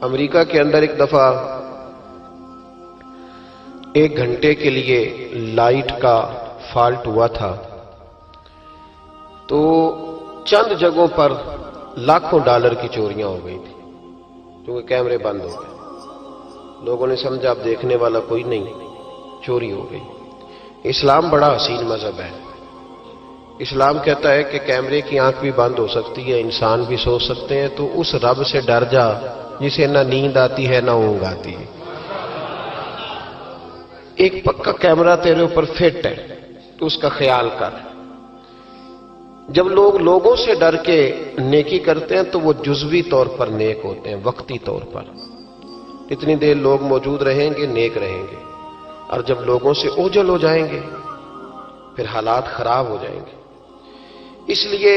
امریکہ کے اندر ایک دفعہ 1 گھنٹے کے لیے لائٹ کا فالٹ ہوا تھا، تو چند جگہوں پر لاکھوں ڈالر کی چوریاں ہو گئی تھی کیونکہ کیمرے بند ہو گئے۔ لوگوں نے سمجھا اب دیکھنے والا کوئی نہیں، چوری ہو گئی۔ اسلام بڑا حسین مذہب ہے۔ اسلام کہتا ہے کہ کیمرے کی آنکھ بھی بند ہو سکتی ہے، انسان بھی سو سکتے ہیں، تو اس رب سے ڈر جا جسے نہ نیند آتی ہے نہ اونگ آتی ہے۔ ایک پکا کیمرہ تیرے اوپر فٹ ہے تو اس کا خیال کر۔ جب لوگ لوگوں سے ڈر کے نیکی کرتے ہیں تو وہ جزوی طور پر نیک ہوتے ہیں، وقتی طور پر۔ اتنی دیر لوگ موجود رہیں گے نیک رہیں گے، اور جب لوگوں سے اوجھل ہو جائیں گے پھر حالات خراب ہو جائیں گے۔ اس لیے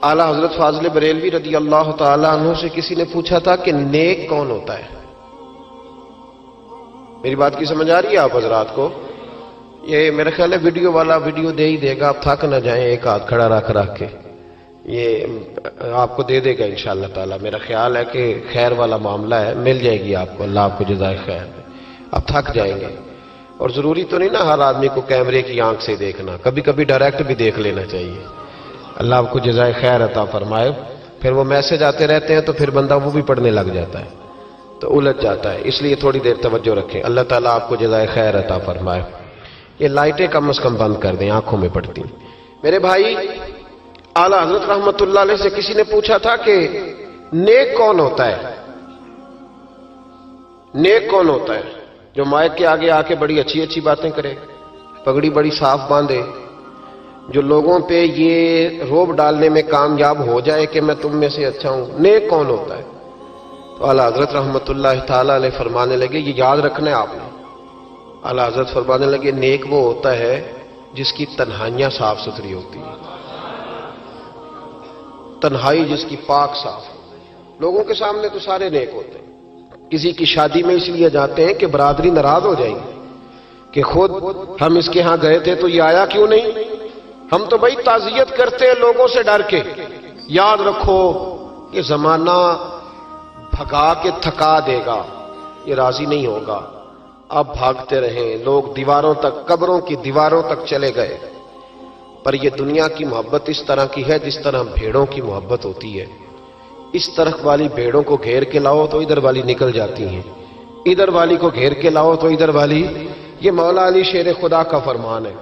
اعلیٰ حضرت فاضل بریلوی رضی اللہ تعالی عنہ سے کسی نے پوچھا تھا کہ نیک کون ہوتا ہے؟ میری بات کی سمجھ آ رہی ہے آپ حضرات کو؟ یہ میرا خیال ہے ویڈیو والا ویڈیو دے ہی دے گا، آپ تھک نہ جائیں، ایک ہاتھ کھڑا رکھ کے یہ آپ کو دے دے گا انشاءاللہ تعالی۔ میرا خیال ہے کہ خیر والا معاملہ ہے، مل جائے گی آپ کو، اللہ آپ کو جزائے خیر دے۔ آپ تھک جائیں گے، اور ضروری تو نہیں نا ہر آدمی کو کیمرے کی آنکھ سے دیکھنا، کبھی کبھی ڈائریکٹ بھی دیکھ لینا چاہیے۔ اللہ آپ کو جزائے خیر عطا فرمائے۔ پھر وہ میسج آتے رہتے ہیں تو پھر بندہ وہ بھی پڑھنے لگ جاتا ہے تو الجھ جاتا ہے، اس لیے تھوڑی دیر توجہ رکھیں۔ اللہ تعالیٰ آپ کو جزائے خیر عطا فرمائے۔ یہ لائٹیں کم از کم بند کر دیں، آنکھوں میں پڑتی۔ میرے بھائی، اعلیٰ حضرت رحمت اللہ علیہ سے کسی نے پوچھا تھا کہ نیک کون ہوتا ہے؟ نیک کون ہوتا ہے؟ جو مائک کے آگے آ کے بڑی اچھی اچھی باتیں کرے، پگڑی بڑی صاف باندھے، جو لوگوں پہ یہ روب ڈالنے میں کامیاب ہو جائے کہ میں تم میں سے اچھا ہوں۔ نیک کون ہوتا ہے؟ تو اعلیٰ حضرت رحمت اللہ تعالی علیہ فرمانے لگے، یہ یاد رکھنا ہے آپ نے۔ اعلیٰ حضرت فرمانے لگے، نیک وہ ہوتا ہے جس کی تنہائیاں صاف ستھری ہوتی ہیں، تنہائی جس کی پاک صاف ہو۔ لوگوں کے سامنے تو سارے نیک ہوتے ہیں، کسی کی شادی میں اس لیے جاتے ہیں کہ برادری ناراض ہو جائے گی کہ خود ہم اس کے ہاں گئے تھے تو یہ آیا کیوں نہیں؟ ہم تو بھائی تعزیت کرتے ہیں لوگوں سے ڈر کے۔ یاد رکھو کہ زمانہ بھگا کے تھکا دے گا، یہ راضی نہیں ہوگا۔ اب بھاگتے رہیں، لوگ دیواروں تک، قبروں کی دیواروں تک چلے گئے، پر یہ دنیا کی محبت اس طرح کی ہے جس طرح بھیڑوں کی محبت ہوتی ہے۔ اس طرف والی بھیڑوں کو گھیر کے لاؤ تو ادھر والی نکل جاتی ہیں، ادھر والی کو گھیر کے لاؤ تو ادھر والی۔ یہ مولا علی شیر خدا کا فرمان ہے۔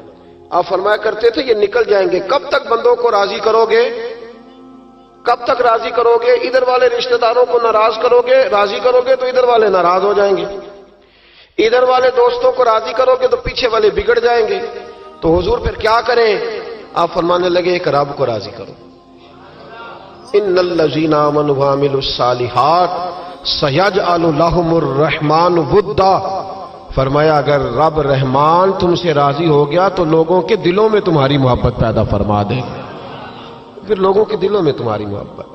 آپ فرمایا کرتے تھے یہ نکل جائیں گے۔ کب تک بندوں کو راضی کرو گے؟ کب تک راضی کرو گے؟ ادھر والے رشتہ داروں کو ناراض کرو گے، راضی کرو گے تو ادھر والے ناراض ہو جائیں گے، ادھر والے دوستوں کو راضی کرو گے تو پیچھے والے بگڑ جائیں گے۔ تو حضور پھر کیا کریں؟ آپ فرمانے لگے ایک رب کو راضی کرو۔ ان الذین آمنوا وعملوا الصالحات سیجعل لهم الرحمن ودا۔ فرمایا اگر رب رحمان تم سے راضی ہو گیا تو لوگوں کے دلوں میں تمہاری محبت پیدا فرما دے گا، پھر لوگوں کے دلوں میں تمہاری محبت۔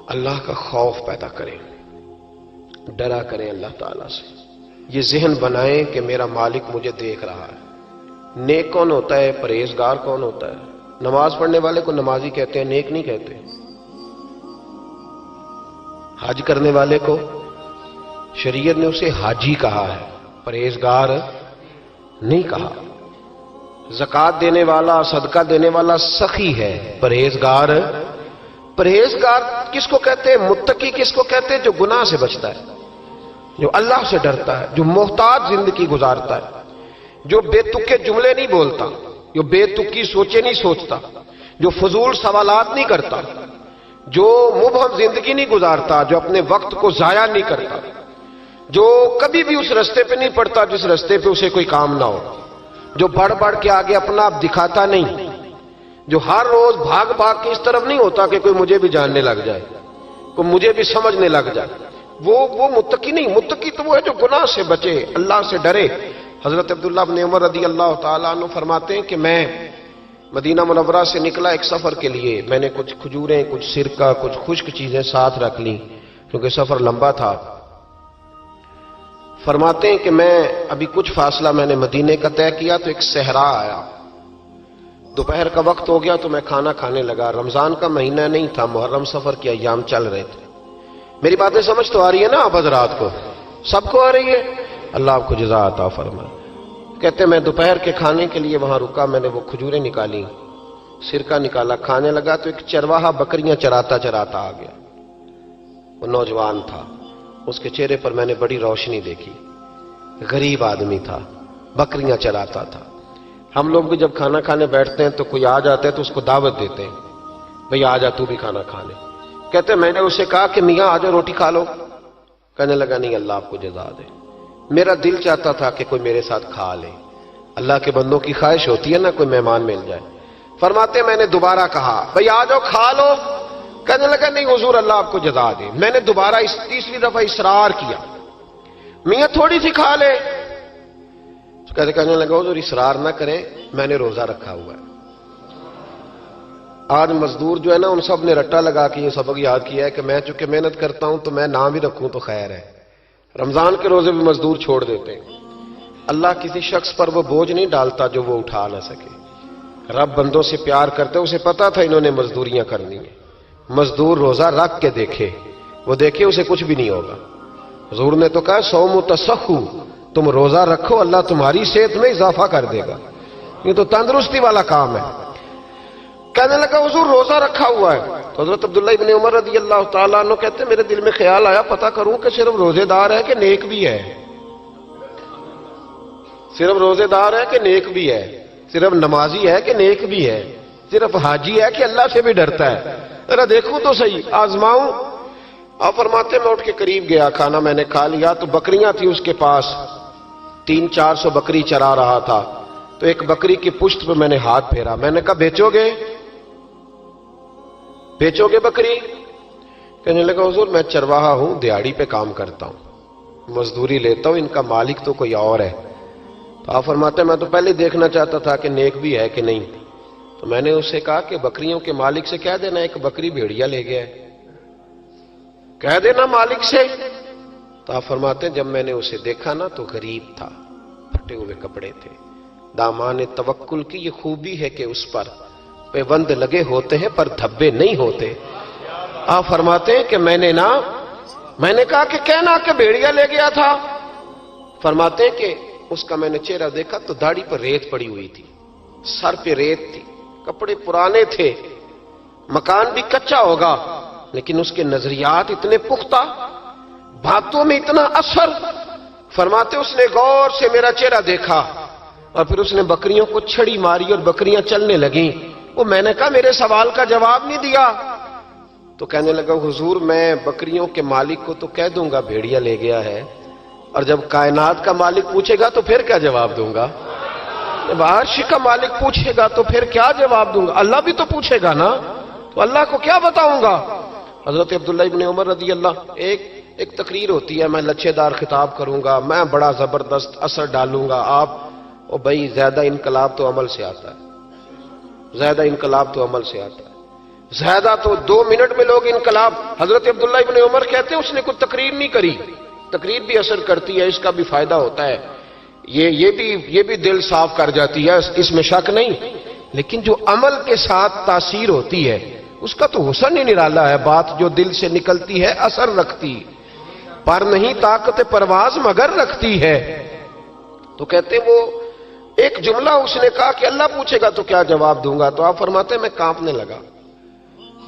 اللہ کا خوف پیدا کریں، ڈرا کریں اللہ تعالیٰ سے، یہ ذہن بنائیں کہ میرا مالک مجھے دیکھ رہا ہے۔ نیک کون ہوتا ہے؟ پرہیزگار کون ہوتا ہے؟ نماز پڑھنے والے کو نمازی کہتے ہیں، نیک نہیں کہتے۔ حج کرنے والے کو شریعت نے اسے حاجی کہا ہے، پرہیزگار نہیں کہا۔ زکوٰۃ دینے والا، صدقہ دینے والا سخی ہے، پرہیزگار۔ پرہیزگار کس کو کہتے ہیں؟ متقی کس کو کہتے ہیں؟ جو گناہ سے بچتا ہے، جو اللہ سے ڈرتا ہے، جو محتاط زندگی گزارتا ہے، جو بے تکے جملے نہیں بولتا، جو بے تکی سوچے نہیں سوچتا، جو فضول سوالات نہیں کرتا، جو مبہم زندگی نہیں گزارتا، جو اپنے وقت کو ضائع نہیں کرتا، جو کبھی بھی اس رستے پہ نہیں پڑتا جس رستے پہ اسے کوئی کام نہ ہو، جو بڑھ بڑھ کے آگے اپنا آپ دکھاتا نہیں، جو ہر روز بھاگ بھاگ کے اس طرف نہیں ہوتا کہ کوئی مجھے بھی جاننے لگ جائے، کوئی مجھے بھی سمجھنے لگ جائے، وہ متقی نہیں۔ متقی تو وہ ہے جو گناہ سے بچے، اللہ سے ڈرے۔ حضرت عبداللہ بن عمر رضی اللہ تعالیٰ عنہ فرماتے ہیں کہ میں مدینہ منورہ سے نکلا ایک سفر کے لیے، میں نے کچھ کھجوریں، کچھ سرکہ، کچھ خشک چیزیں ساتھ رکھ لیں کیونکہ سفر لمبا تھا۔ فرماتے ہیں کہ میں ابھی کچھ فاصلہ میں نے مدینے کا طے کیا تو ایک صحرا آیا، دوپہر کا وقت ہو گیا تو میں کھانا کھانے لگا۔ رمضان کا مہینہ نہیں تھا، محرم سفر کے ایام چل رہے تھے۔ میری باتیں سمجھ تو آ رہی ہے نا آپ حضرات کو؟ سب کو آ رہی ہے؟ اللہ آپ کو جزا عطا فرمائے۔ کہتے میں دوپہر کے کھانے کے لیے وہاں رکا، میں نے وہ کھجوریں نکالی، سرکہ نکالا، کھانے لگا تو ایک چرواہا بکریاں چراتا چراتا آ گیا۔ وہ نوجوان تھا، اس کے چہرے پر میں نے بڑی روشنی دیکھی، غریب آدمی تھا، بکریاں چراتا تھا۔ ہم لوگ بھی جب کھانا کھانے بیٹھتے ہیں تو کوئی آ جاتا ہے تو اس کو دعوت دیتے ہیں، بھئی آ جا تو بھی کھانا کھا لے۔ کہتے میں نے اسے کہا کہ میاں آ جا روٹی کھا لو۔ کہنے لگا نہیں، اللہ آپ کو جزا دے، میرا دل چاہتا تھا کہ کوئی میرے ساتھ کھا لے۔ اللہ کے بندوں کی خواہش ہوتی ہے نا کوئی مہمان مل جائے۔ فرماتے میں نے دوبارہ کہا بھئی آ جاؤ کھا لو۔ کہنے لگا نہیں حضور اللہ آپ کو جزا دے۔ میں نے دوبارہ تیسری دفعہ اصرار کیا، میاں تھوڑی سی کھا لے۔ کہنے لگا حضور اصرار نہ کریں، میں نے روزہ رکھا ہوا ہے۔ آج مزدور جو ہے نا ان سب نے رٹا لگا کے یہ سبق یاد کیا ہے کہ میں چونکہ محنت کرتا ہوں تو میں نہ بھی رکھوں تو خیر ہے۔ رمضان کے روزے بھی مزدور چھوڑ دیتے ہیں۔ اللہ کسی شخص پر وہ بوجھ نہیں ڈالتا جو وہ اٹھا نہ سکے۔ رب بندوں سے پیار کرتے، اسے پتا تھا انہوں نے مزدوریاں کرنی ہیں۔ مزدور روزہ رکھ کے دیکھے، وہ دیکھے اسے کچھ بھی نہیں ہوگا۔ حضور نے تو کہا صوم تصحو، تم روزہ رکھو اللہ تمہاری صحت میں اضافہ کر دے گا، یہ تو تندرستی والا کام ہے۔ کہنے لگا حضور روزہ رکھا ہوا ہے۔ تو حضرت عبداللہ ابن عمر رضی اللہ تعالیٰ عنہ کہتے میرے دل میں خیال آیا پتہ کروں کہ صرف روزے دار ہے کہ نیک بھی ہے، صرف روزے دار ہے کہ نیک بھی ہے، صرف نمازی ہے کہ نیک بھی ہے، صرف حاجی ہے کہ اللہ سے بھی ڈرتا ہے، ذرا دیکھوں تو صحیح، آزماؤں۔ آپ فرماتے میں اٹھ کے قریب گیا، کھانا میں نے کھا لیا تو بکریاں تھیں اس کے پاس، 300-400 بکری چرا رہا تھا۔ تو ایک بکری کی پشت پہ میں نے ہاتھ پھیرا، میں نے کہا بیچو گے بکری؟ کہنے لگا حضور میں چرواہا ہوں، دیہاڑی پہ کام کرتا ہوں، مزدوری لیتا ہوں، ان کا مالک تو کوئی اور ہے۔ تو آپ فرماتے میں تو پہلے دیکھنا چاہتا تھا کہ نیک بھی ہے کہ نہیں۔ تو میں نے اس سے کہا کہ بکریوں کے مالک سے کہہ دینا ایک بکری بھیڑیا لے گیا ہے، کہہ دینا مالک سے۔ تو آپ فرماتے جب میں نے اسے دیکھا نا تو غریب تھا، پھٹے ہوئے کپڑے تھے۔ دامان توکل کی یہ خوبی ہے کہ اس پر پیوند لگے ہوتے ہیں پر دھبے نہیں ہوتے۔ آپ فرماتے ہیں کہ میں نے کہا کہ کہنا کہ بھیڑیا لے گیا تھا۔ فرماتے ہیں کہ اس کا میں نے چہرہ دیکھا تو داڑھی پر ریت پڑی ہوئی تھی، سر پہ ریت تھی، کپڑے پرانے تھے، مکان بھی کچا ہوگا لیکن اس کے نظریات اتنے پختہ، باتوں میں اتنا اثر۔ فرماتے اس نے غور سے میرا چہرہ دیکھا اور پھر اس نے بکریوں کو چھڑی ماری اور بکریاں چلنے لگیں۔ وہ میں نے کہا میرے سوال کا جواب نہیں دیا۔ تو کہنے لگا حضور میں بکریوں کے مالک کو تو کہہ دوں گا بھیڑیا لے گیا ہے، اور جب کائنات کا مالک پوچھے گا تو پھر کیا جواب دوں گا؟ جب عرش کا مالک پوچھے گا تو پھر کیا جواب دوں گا؟ اللہ بھی تو پوچھے گا نا، تو اللہ کو کیا بتاؤں گا؟ حضرت عبداللہ ابن عمر رضی اللہ، ایک تقریر ہوتی ہے، میں لچھے دار خطاب کروں گا، میں بڑا زبردست اثر ڈالوں گا، آپ او بھائی زیادہ انقلاب تو عمل سے آتا ہے، زیادہ انقلاب تو عمل سے آتا ہے، زیادہ تو 2 منٹ میں لوگ انقلاب۔ حضرت عبداللہ ابن عمر کہتے ہیں اس نے کوئی تقریر نہیں کری، تقریر بھی اثر کرتی ہے، اس کا بھی فائدہ ہوتا ہے، یہ بھی دل صاف کر جاتی ہے، اس میں شک نہیں، لیکن جو عمل کے ساتھ تاثیر ہوتی ہے اس کا تو حسن ہی نرالا ہے۔ بات جو دل سے نکلتی ہے اثر رکھتی، پر نہیں طاقت پرواز مگر رکھتی ہے۔ تو کہتے وہ ایک جملہ اس نے کہا کہ اللہ پوچھے گا تو کیا جواب دوں گا؟ تو آپ فرماتے میں کانپنے لگا۔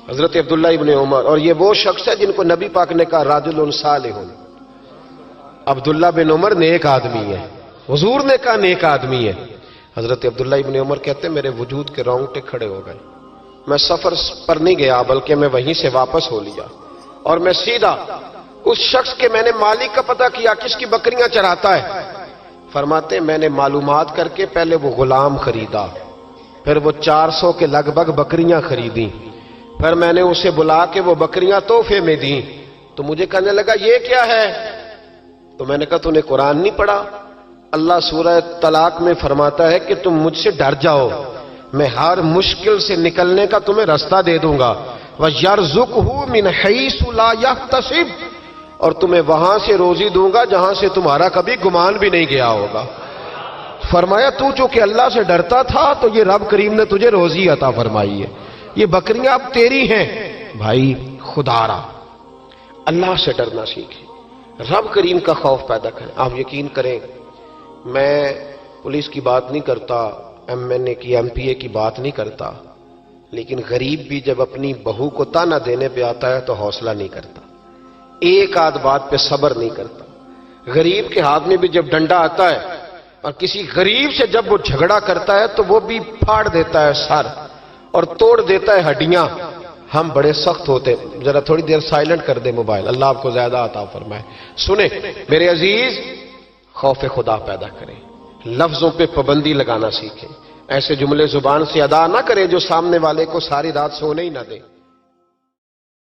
حضرت عبداللہ ابن عمر، اور یہ وہ شخص ہے جن کو نبی پاک نے کہا راجل صالح، عبداللہ بن عمر نیک آدمی ہے، حضور نے کہا نیک آدمی ہے۔ حضرت عبداللہ ابن عمر کہتے میرے وجود کے رونگٹے کھڑے ہو گئے، میں سفر پر نہیں گیا بلکہ میں وہیں سے واپس ہو لیا اور میں سیدھا اس شخص کے میں نے مالک کا پتہ کیا کس کی بکریاں چراتا ہے۔ فرماتے میں نے معلومات کر کے پہلے وہ غلام خریدا، پھر وہ 400 کے لگ بھگ بکریاں خریدیں، پھر میں نے اسے بلا کے وہ بکریاں تحفے میں دیں۔ تو مجھے کہنے لگا یہ کیا ہے؟ تو میں نے کہا تو نے قرآن نہیں پڑھا؟ اللہ سورہ طلاق میں فرماتا ہے کہ تم مجھ سے ڈر جاؤ، میں ہر مشکل سے نکلنے کا تمہیں راستہ دے دوں گا، وَيَرْزُقْهُ مِنْ حَيْثُ لَا يَحْتَسِبُ، اور تمہیں وہاں سے روزی دوں گا جہاں سے تمہارا کبھی گمان بھی نہیں گیا ہوگا۔ فرمایا تو چونکہ اللہ سے ڈرتا تھا تو یہ رب کریم نے تجھے روزی عطا فرمائی ہے، یہ بکریاں اب تیری ہیں۔ بھائی خدا را اللہ سے ڈرنا سیکھیں، رب کریم کا خوف پیدا کریں۔ آپ یقین کریں، میں پولیس کی بات نہیں کرتا، ایم این اے کی، ایم پی اے کی بات نہیں کرتا، لیکن غریب بھی جب اپنی بہو کو تانا دینے پہ آتا ہے تو حوصلہ نہیں کرتا، ایک آدھ بات پہ صبر نہیں کرتا۔ غریب کے ہاتھ میں بھی جب ڈنڈا آتا ہے اور کسی غریب سے جب وہ جھگڑا کرتا ہے تو وہ بھی پھاڑ دیتا ہے سر اور توڑ دیتا ہے ہڈیاں۔ ہم بڑے سخت ہوتے ہیں۔ ذرا تھوڑی دیر سائلنٹ کر دے موبائل، اللہ آپ کو زیادہ عطا فرمائے۔ سنیں میرے عزیز، خوف خدا پیدا کریں، لفظوں پہ پابندی لگانا سیکھیں، ایسے جملے زبان سے ادا نہ کریں جو سامنے والے کو ساری رات سونے ہی نہ دیں۔